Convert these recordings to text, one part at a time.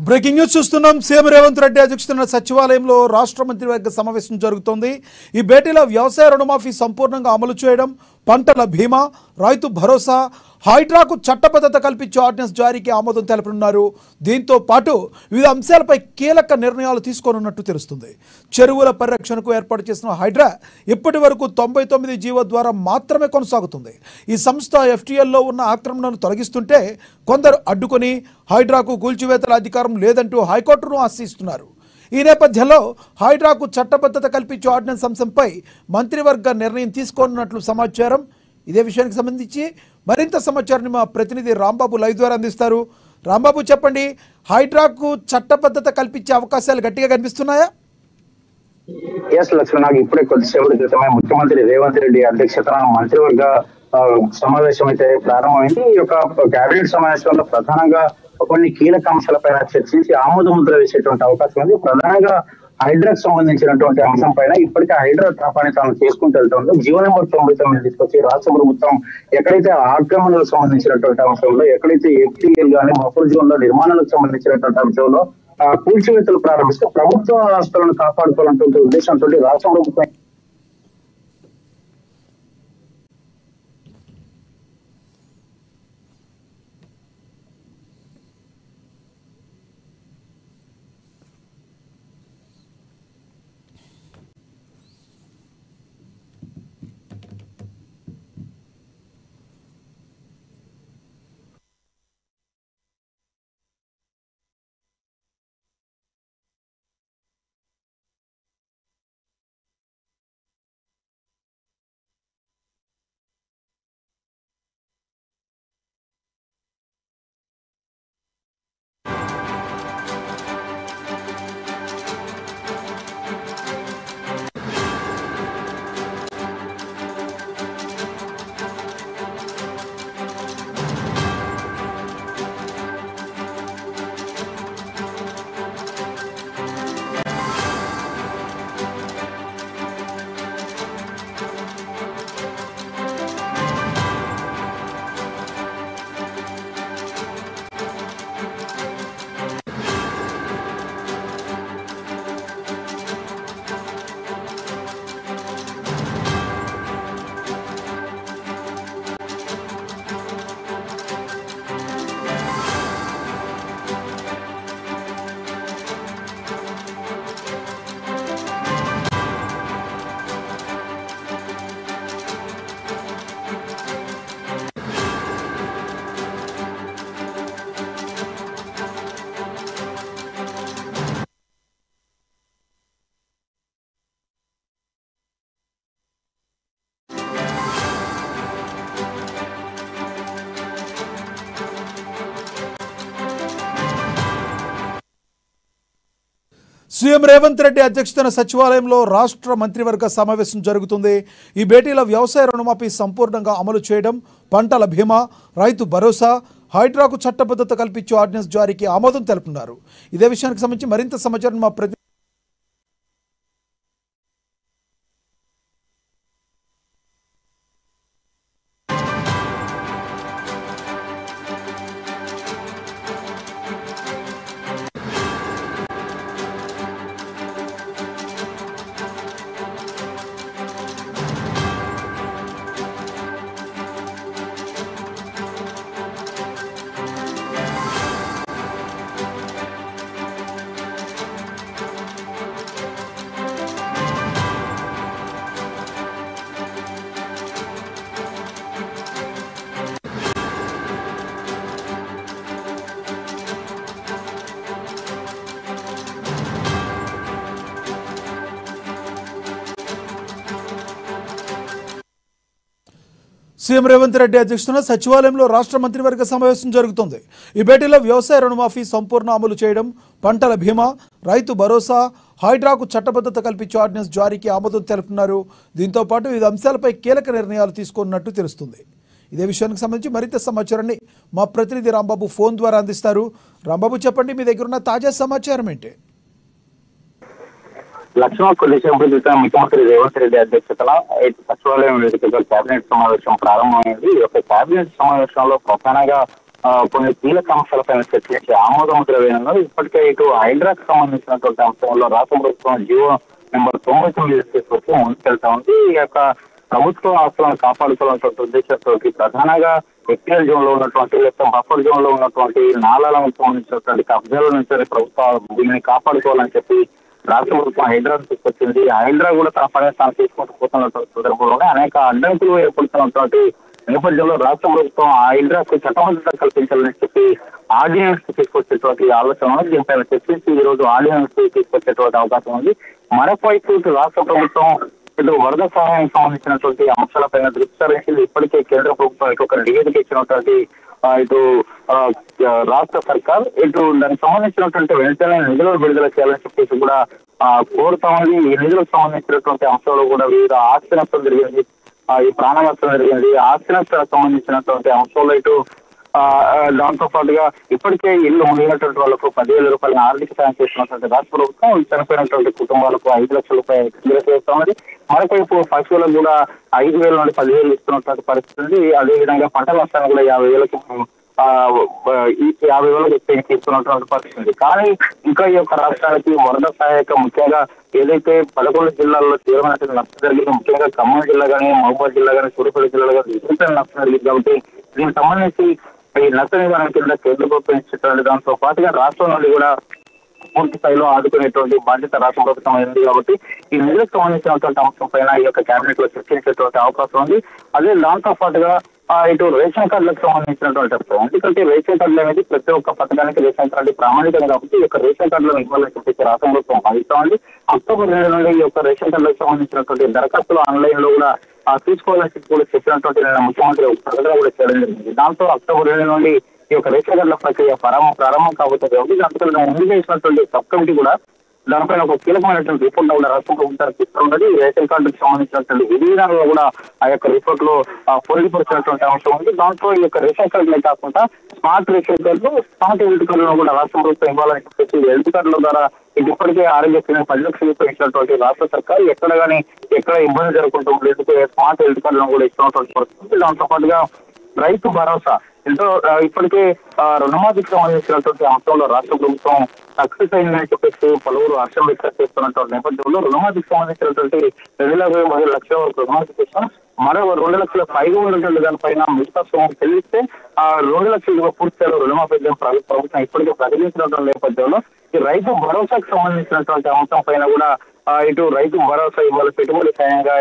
Breaking news చూస్తున్నాం. CM Revanth Reddy అధ్యక్షతన సచివాలయంలో రాష్ట్ర మంత్రివర్గ సమావేశం జరుగుతోంది. ఈ భేటీలో వ్యవసాయ రుణమాఫీ సంపూర్ణంగా అమలు చేయడం, పంటల బీమా, రైతు భరోసా, హైడ్రాకు చట్టబద్ధత కల్పించే ఆర్డినెన్స్ జారీకి ఆమోదం తెలపనున్నారు. దీంతో పాటు వివిధ అంశాలపై కీలక నిర్ణయాలు తీసుకోనున్నట్టు తెలుస్తుంది. చెరువుల పరిరక్షణకు ఏర్పాటు చేసిన హైడ్రా ఇప్పటి వరకు 99 జీవో ద్వారా మాత్రమే కొనసాగుతుంది. ఈ సంస్థ FTLలో ఉన్న ఆక్రమణను తొలగిస్తుంటే కొందరు అడ్డుకొని హైడ్రాకు కూల్చివేతల అధికారం లేదంటూ హైకోర్టును ఆశ్రయిస్తున్నారు. ఈ నేపథ్యంలో హైడ్రాకు చట్టబద్ధత కల్పించే ఆర్డినెన్స్ అంశంపై మంత్రివర్గ నిర్ణయం తీసుకోనున్నట్లు సమాచారం. ఇదే విషయానికి సంబంధించి మరింత సమాచారాన్ని మా ప్రతినిధి రాంబాబు లైవ్ ద్వారా అందిస్తారు. రాంబాబు, చెప్పండి, హైడ్రాకు చట్టబద్ధత కల్పించే అవకాశాలు గట్టిగా కనిపిస్తున్నాయా? లక్ష్మణ్, నాకు ఇప్పుడే కొద్దిసేపటి క్రితమే ముఖ్యమంత్రి రేవంత్ రెడ్డి అధ్యక్షతన మంత్రివర్గ సమావేశం అయితే ప్రారంభమైంది. ఈ యొక్క కేబినెట్ సమావేశంలో ప్రధానంగా కొన్ని కీలక అంశాలపైన చర్చించి ఆమోద ముద్ర వేసేటువంటి అవకాశం ఉంది. ప్రధానంగా హైడ్రాకు సంబంధించినటువంటి అంశం పైన ఇప్పటికే హైడ్రా తాపాన్ని తాను చేసుకుంటూ వెళ్తుంది. జీవో నెంబర్ 99 తీసుకొచ్చి రాష్ట్ర ప్రభుత్వం ఎక్కడైతే ఆక్రమణలకు సంబంధించినటువంటి అంశంలో, ఎక్కడైతే FTL గానీ బఫర్ జోన్ లో నిర్మాణాలకు సంబంధించినటువంటి అంశంలో కూల్చివేతలు ప్రారంభిస్తే ప్రభుత్వ ఆస్తులను కాపాడుకోవాలన్నటువంటి ఉద్దేశంతో రాష్ట్ర ప్రభుత్వం సీఎం రేవంత్ రెడ్డి అధ్యక్షతన సచివాలయంలో రాష్ట్ర మంత్రివర్గ సమావేశం జరుగుతుంది. ఈ భేటీలో వ్యవసాయ రుణమాఫీ సంపూర్ణంగా అమలు చేయడం, పంటల బీమా, రైతు భరోసా, హైడ్రాకు చట్టబద్ధత కల్పించే ఆర్డినెన్స్ జారీకి ఆమోదం తెలుపుతున్నారు. ఇదే విషయానికి సంబంధించి మరింత సమాచారం మా ప్రతి సీఎం రేవంత్ రెడ్డి అధ్యక్షతన సచివాలయంలో రాష్ట్ర మంత్రివర్గ సమావేశం జరుగుతుంది. ఈ భేటీలో వ్యవసాయ రుణమాఫీ సంపూర్ణ అమలు చేయడం, పంటల బీమా, రైతు భరోసా, హైడ్రాకు చట్టబద్ధత కల్పించే ఆర్డినెన్స్ జారీకి ఆమోదం తెలుపుతున్నారు. దీంతో పాటు వివిధ అంశాలపై కీలక నిర్ణయాలు తీసుకున్నట్టు తెలుస్తుంది. ఇదే విషయానికి సంబంధించి మరింత సమాచారాన్ని మా ప్రతినిధి రాంబాబు ఫోన్ ద్వారా అందిస్తారు. రాంబాబు, చెప్పండి, మీ దగ్గర ఉన్న తాజా సమాచారం ఏంటి? లక్ష్మణ్, కొద్దిసేపు క్రితం ముఖ్యమంత్రి రేవంత్ రెడ్డి అధ్యక్షతన సచివాలయం వేదికగా కేబినెట్ సమావేశం ప్రారంభమైంది. ఈ యొక్క కేబినెట్ సమావేశంలో ప్రధానంగా కొన్ని కీలక అంశాలపైన చర్చించి ఆమోద ముద్ర వేయనున్నారు. ఇప్పటికే ఇటు హైడ్రాకు సంబంధించినటువంటి అంశంలో రాష్ట్ర ప్రభుత్వం జీవో నెంబర్ 99 తీసుకొచ్చి ముందుకెళ్తా ఉంది. ఈ యొక్క ప్రభుత్వ ఆస్తులను కాపాడుకోవాలన్నటువంటి ఉద్దేశంతో ప్రధానంగా ఎక్స్టైల్ జోన్ లో ఉన్నటువంటి లేకపోతే బఫర్ జోన్ లో ఉన్నటువంటి నాలాలకు సంబంధించినటువంటి కబ్జాల నుంచి ప్రభుత్వ భూమిని కాపాడుకోవాలని చెప్పి రాష్ట్ర ప్రభుత్వం హైడ్రాకు తీసుకొచ్చింది. హైడ్రా కూడా తన పని తాను తీసుకుంటూ పోతున్నటువంటి సందర్భంలోనే అనేక అడ్డంకులు ఏర్పడుతున్నటువంటి నేపథ్యంలో రాష్ట్ర ప్రభుత్వం ఆ హైడ్రాకు చట్టబద్ధత కల్పించాలని చెప్పి ఆర్డినెన్స్ తీసుకొచ్చేటువంటి ఆలోచన దీనిపైన చర్చించి ఈ రోజు ఆర్డినెన్స్ తీసుకొచ్చేటువంటి అవకాశం ఉంది. మరోవైపు రాష్ట్ర ప్రభుత్వం ఇటు వరద సహాయం సంబంధించినటువంటి అంశాలపైన దృష్టి సారించింది. ఇప్పటికే కేంద్ర ప్రభుత్వం ఇటు ఒక నివేదిక ఇచ్చినటువంటి ఇటు రాష్ట్ర సర్కార్ ఇటు దానికి సంబంధించినటువంటి వెంటనే నిధులు విడుదల చేయాలని చెప్పేసి కూడా కోరుతా ఉంది. ఈ నిధులకు సంబంధించినటువంటి అంశాలు కూడా వివిధ ఆస్తి నష్టం జరిగింది, ఈ ప్రాణ నష్టం జరిగింది, ఆస్తి నష్టాలకు సంబంధించినటువంటి అంశాలు ఇటు దాంతో పాటుగా ఇప్పటికే ఇల్లు మునిగినటువంటి వాళ్ళకు 10,000 రూపాయల ఆర్థిక సాయం చేస్తున్నటువంటి రాష్ట్ర ప్రభుత్వం చనిపోయినటువంటి కుటుంబాలకు 5 లక్షల రూపాయలు విడుదల చేస్తున్నది. మరొకవైపు పశువులకు కూడా 5,000 నుండి 10,000 ఇస్తున్నటువంటి పరిస్థితి ఉంది. అదేవిధంగా పంట నష్టాన్ని కూడా 50,000కు 50,000 తీసుకున్నటువంటి పరిస్థితి ఉంది. కానీ ఇంకా ఈ యొక్క రాష్ట్రానికి వరద సహాయక ముఖ్యంగా ఏదైతే 11 జిల్లాల్లో తీవ్రమైనటువంటి నష్టం జరిగింది, ముఖ్యంగా ఖమ్మం జిల్లా కానీ, మహబూబాద్ జిల్లా కానీ, సూర్యాపేట జిల్లాలో కానీ విపరీతమైన నష్టం జరిగింది. కాబట్టి దీనికి సంబంధించి ఈ నష్ట నివారణ కింద కేంద్ర ప్రభుత్వం ఇచ్చేటువంటి దాంతో పాటుగా రాష్ట్రం నుండి కూడా పూర్తి స్థాయిలో ఆదుకునేటువంటి బాధ్యత రాష్ట్ర ప్రభుత్వం అయింది. కాబట్టి ఈ నిధులకు సంబంధించినటువంటి అంశం పైన ఈ యొక్క కేబినెట్ లో చర్చించేటువంటి అవకాశం ఉంది. అదే దాంతో పాటుగా ఇటు రేషన్ కార్డులకు సంబంధించినటువంటి అంశం, ఎందుకంటే రేషన్ కార్డులు అనేది ప్రతి ఒక్క పథకానికి రేషన్ కార్డు ప్రామాణికం కాబట్టి ఈ యొక్క రేషన్ కార్డులను ఇవ్వాలని చెప్పేసి రాష్ట్ర ప్రభుత్వం భావిస్తా ఉంది. అక్టోబర్ 2 నుండి ఈ యొక్క రేషన్ కార్డులకు సంబంధించినటువంటి దరఖాస్తులు ఆన్లైన్ లో కూడా తీసుకోవాలని కూడా చెప్పినటువంటి ముఖ్యమంత్రి ప్రకటన కూడా చేయడం జరిగింది. దాంతో అక్టోబర్ 2 నుండి ఈ యొక్క రేషన్ కార్డుల ప్రక్రియ ప్రారంభం కాబోతుంది. కాబట్టి ముందు చేసినటువంటి సబ్ కమిటీ కూడా దానిపైన ఒక కీలకమైనటువంటి రిపోర్ట్ కూడా రాష్ట్ర ప్రభుత్వానికి ఇస్తున్నది. రేషన్ కార్డుకు సంబంధించినటువంటి విధి విధానంలో కూడా ఆ యొక్క రిపోర్ట్ లో పొందుపరిచినటువంటి అంశం ఉంది. దాంట్లో ఈ యొక్క రేషన్ కార్డులే కాకుండా స్మార్ట్ రేషన్ కార్డులు, స్మార్ట్ హెల్త్ కార్డులను కూడా రాష్ట్ర ప్రభుత్వం ఇవ్వాలని చెప్పేసి హెల్త్ కార్డుల ద్వారా ఇప్పటికే ఆరోగ్యశ్రీ 10 లక్షలు ఇచ్చినటువంటి రాష్ట్ర సర్కారు ఎక్కడ ఇబ్బంది జరుగుతుంటుంది, స్మార్ట్ హెల్త్ కార్డులను కూడా ఇస్తున్నటువంటి పరిస్థితి. దాంతో పాటుగా రైతు భరోసా ఎంతో ఇప్పటికే రుణమాఫీకి సంబంధించినటువంటి అంశంలో రాష్ట్ర ప్రభుత్వం సక్సెస్ అయిందని చెప్పేసి పలువురు హర్షం వ్యక్తం చేస్తున్నటువంటి నేపథ్యంలో రుణమాఫీకి సంబంధించినటువంటి 2,15 లక్షల వరకు రుణమాఫీ చేస్తాం. మరో 2 లక్షల పైగా ఉన్నటువంటి దానిపైన మిగతా సొమ్ము చెల్లిస్తే 2 లక్షల పూర్తి స్థాయిలో రుణమాఫీ ప్రభుత్వం ఇప్పటికే ప్రకటించినటువంటి నేపథ్యంలో ఈ రైతు భరోసాకు సంబంధించినటువంటి అంశం పైన కూడా ఇటు రైతు భరోసా ఇవ్వాలి, పెట్టుబడి సాయంగా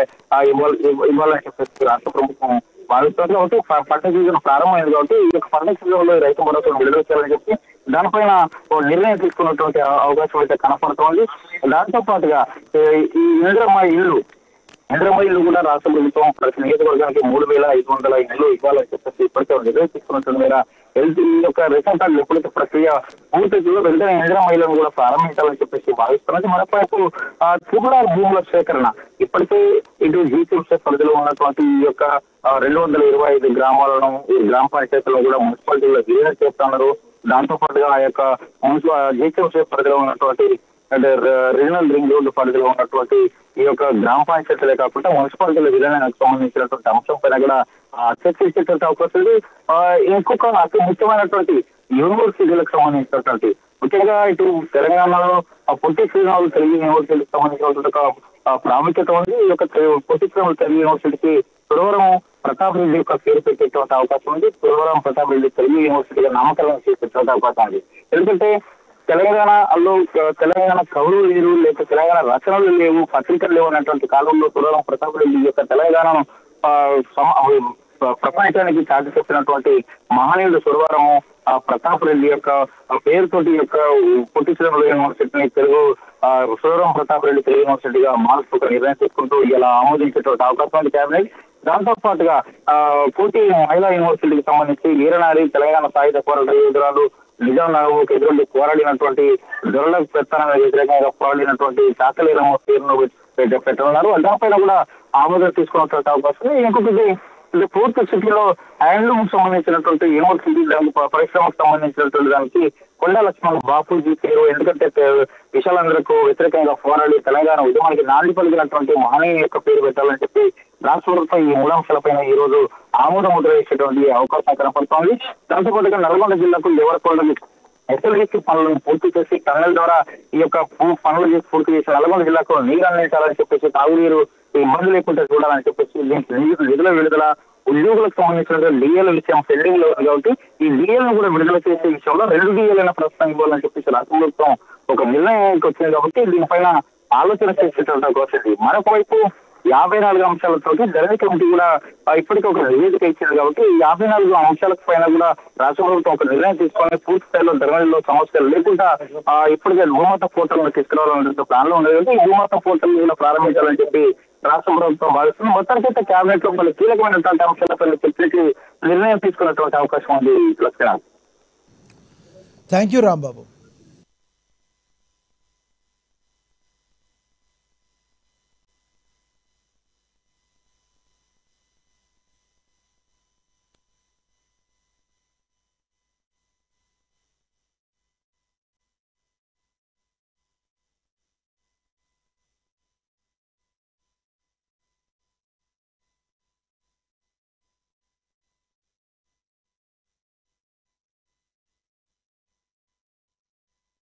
ఇవ్వాలని చెప్పేసి రాష్ట్ర ప్రభుత్వం భావిస్తుంది. కాబట్టి పంట సీజన్ ప్రారంభమైంది కాబట్టి ఈ యొక్క పంట సీజన్ లో రైతు భరోసా విడుదల చేయాలని చెప్పి దానిపైన నిర్ణయం తీసుకున్నటువంటి అవకాశం అయితే కనపడుతోంది. దాంతో పాటుగా ఈ ఇంద్రమ్మ ఇల్లు కూడా రాష్ట్ర ప్రభుత్వం ప్రతి నియోజకవర్గానికి 3,500 ఇళ్లు ఇవ్వాలని చెప్పేసి ఇప్పటికే నిర్ణయం తీసుకున్నటువంటి మేర ఈ యొక్క రేషన్ కార్డులు ఎప్పుడైతే ప్రక్రియ పూర్తిలో వెంటనే ఇంద్రమ్మ ఇళ్లను కూడా ప్రారంభించాలని చెప్పేసి భావిస్తున్నది. మరొకవైపు త్రిపుర భూముల సేకరణ ఇప్పటికే ఇటు జీసీఎంసీ పరిధిలో ఉన్నటువంటి ఈ యొక్క 225 గ్రామాలను ఈ గ్రామ పంచాయతీలో కూడా మున్సిపాలిటీలో విలీనం చేస్తున్నారు. దాంతో పాటుగా ఆ యొక్క జీసీఎంసీ పరిధిలో ఉన్నటువంటి అంటే రీజనల్ రింగ్ రోడ్డు పరిధిలో ఉన్నటువంటి ఈ యొక్క గ్రామ పంచాయతీలే కాకుండా మున్సిపాలిటీల విధానానికి సంబంధించినటువంటి అంశం పైన కూడా చర్చించేటువంటి అవకాశం ఉంది. ఇంకొక అతి ముఖ్యమైనటువంటి యూనివర్సిటీలకు సంబంధించినటువంటి ముఖ్యంగా ఇటు తెలంగాణలో పొట్టి శ్రీరాములు తెలుగు యూనివర్సిటీకి సంబంధించినటువంటి ఒక ప్రాముఖ్యత ఉంది. ఈ యొక్క పొట్టి శ్రీరాములు తెలుగు యూనివర్సిటీకి సురవరం ప్రతాప్ రెడ్డి యొక్క పేరు పెట్టేటువంటి అవకాశం ఉంది. సురవరం ప్రతాప్ రెడ్డి తెలుగు యూనివర్సిటీగా నామకరణం చేసేటువంటి అవకాశం ఉంది. ఎందుకంటే తెలంగాణ కవులు లేరు, లేక తెలంగాణ రచనలు లేవు, పత్రికలు లేవు అన్నటువంటి కాలంలో సురవరం ప్రతాప్ రెడ్డి యొక్క తెలంగాణను ప్రపంచానికి చాటి చెప్పినటువంటి మహనీయుడు సురవరము ప్రతాప్ రెడ్డి యొక్క పేరుతోటి యొక్క పొట్టి శ్రీరాములు యూనివర్సిటీని సురవరం ప్రతాప్ రెడ్డి తెలుగు యూనివర్సిటీగా మార్పు నిర్ణయం తీసుకుంటూ ఇలా ఆమోదించేటువంటి అవకాశం ఉంది కేబినెట్. దాంతో పాటుగా కోటి మహిళా యూనివర్సిటీకి సంబంధించి వీరనారి తెలంగాణ సాయుధ పోరాట యోధురాలు నిజాం నగవుకు ఎదురుండి పోరాడినటువంటి దొరల పెత్తనానికి వ్యతిరేకంగా పోరాడినటువంటి చాకలీరమ్మ పేరును పెట్టనున్నారు. దానిపైన కూడా ఆమోదం తీసుకున్నటువంటి అవకాశం. ఇంకొకటి పూర్తి సిటీలో హ్యాండ్లూమ్ సంబంధించినటువంటి యూనివర్సిటీ పరిశ్రమకు సంబంధించినటువంటి దానికి కొండా లక్ష్మణ్ బాపూజీ పేరు, ఎందుకంటే విశాలందరకు వ్యతిరేకంగా పోరాడి తెలంగాణ ఉద్యమానికి నాంది పలికినటువంటి మహనీయుని యొక్క పేరు పెట్టాలని చెప్పి రాష్ట్ర ప్రభుత్వం ఈ 3 అంశాలపైన ఈ రోజు ఆమోద ముద్ర వేసేటువంటి అవకాశం కనపడుతోంది. దాంతో పాటుగా నల్గొండ జిల్లాకు దేవరకొండ ఎస్ఎల్ఏసీ పనులను పూర్తి చేసి టన్నెల్ ద్వారా ఈ యొక్క పనులు చేసి పూర్తి చేసి నల్గొండ జిల్లాకు నీరు అందించాలని చెప్పేసి తాగునీరు ఇబ్బంది లేకుండా చూడాలని చెప్పేసి దీనికి నిధుల విడుదల ఉద్యోగులకు సంబంధించిన డిఎల్ విషయం పెండింగ్ లో ఉంది కాబట్టి ఈ డిఎల్ ను కూడా విడుదల చేసే విషయంలో 2 డిఎల్ అయినా ప్రస్తుతం ఇవ్వాలని చెప్పేసి రాష్ట్ర ప్రభుత్వం ఒక నిర్ణయానికి వచ్చింది కాబట్టి దీనిపైన ఆలోచన చేసేటువంటి అవకాశం ఉంది. మరొక వైపు 54 అంశాలతో ధరణి కమిటీ కూడా ఇప్పటికీ ఒక నివేదిక ఇచ్చింది కాబట్టి ఈ 54 అంశాలకు పైన కూడా రాష్ట్ర ప్రభుత్వం ఒక నిర్ణయం తీసుకొని పూర్తి స్థాయిలో ధరణిలో సమస్యలు లేకుండా ఇప్పటికే భూమాత పోర్టల్ తీసుకురావాలనే ప్లాన్ లో ఉండేది కాబట్టి ఈ భూమాత పోర్టల్ కూడా ప్రారంభించాలని చెప్పి రాష్ట్ర ప్రభుత్వం భావిస్తుంది. మొత్తానికైతే కేబినెట్ లో కొన్ని కీలకమైనటువంటి అంశాలపై చర్చకి నిర్ణయం తీసుకున్నటువంటి అవకాశం ఉంది. లక్ష్మణ. Thank you Rambabu.